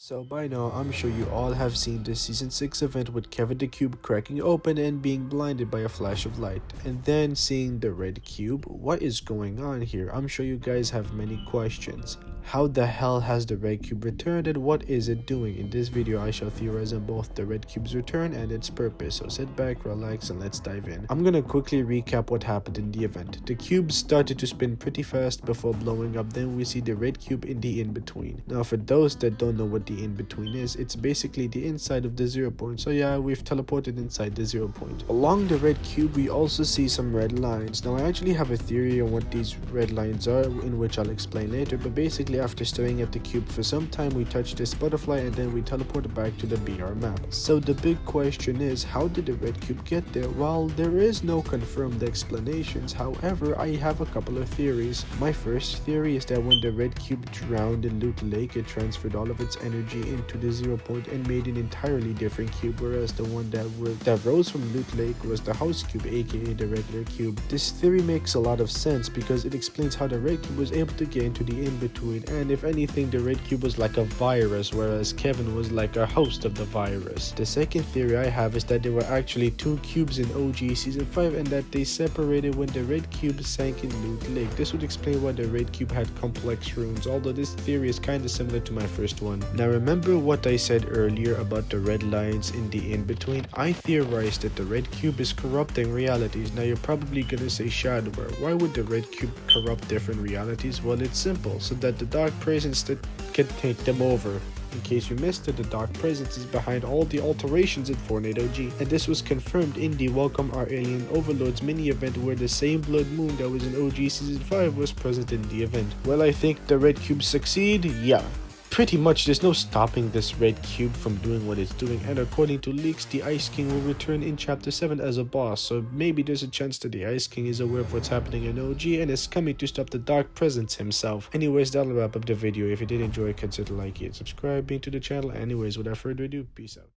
So by now, I'm sure you all have seen the Season 6 event with Kevin the Cube cracking open and being blinded by a flash of light, and then seeing the red cube. What is going on here? I'm sure you guys have many questions. How the hell has the red cube returned and what is it doing? In this video, I shall theorize on both the red cube's return and its purpose, so sit back, relax, and let's dive in. I'm gonna quickly recap what happened in the event. The cube started to spin pretty fast before blowing up, then we see the red cube in the in-between. Now for those that don't know what the in-between is, it's basically the inside of the 0 point, so yeah, we've teleported inside the 0 point. Along the red cube, we also see some red lines. Now I actually have a theory on what these red lines are, in which I'll explain later, but basically after staring at the cube for some time, we touch this butterfly and then we teleport back to the BR map. So the big question is, how did the red cube get there? Well, there is no confirmed explanations. However, I have a couple of theories. My first theory is that when the red cube drowned in Loot Lake, it transferred all of its energy into the 0 point and made an entirely different cube, whereas the one that rose from Loot Lake was the house cube, aka the regular cube. This theory makes a lot of sense because it explains how the red cube was able to get into the in-between, and if anything, the red cube was like a virus, whereas Kevin was like a host of the virus. The second theory I have is that there were actually two cubes in OG Season 5 and that they separated when the red cube sank in Loot Lake. This would explain why the red cube had complex runes, although this theory is kinda similar to my first one. Now remember what I said earlier about the red lines in the in-between? I theorized that the red cube is corrupting realities. Now you're probably gonna say, Shadowware, why would the red cube corrupt different realities? Well, it's simple, so that the dark presence that can take them over. In case you missed it, the dark presence is behind all the alterations in Fortnite OG, and this was confirmed in the Welcome Our Alien Overlords mini event, where the same blood moon that was in OG Season 5 was present in the event. Will I think the red cube succeed? Yeah. Pretty much, there's no stopping this red cube from doing what it's doing, and according to leaks, the Ice King will return in Chapter 7 as a boss, so maybe there's a chance that the Ice King is aware of what's happening in OG and is coming to stop the Dark Presence himself. Anyways, that'll wrap up the video. If you did enjoy, consider liking and subscribing to the channel. Anyways, without further ado, peace out.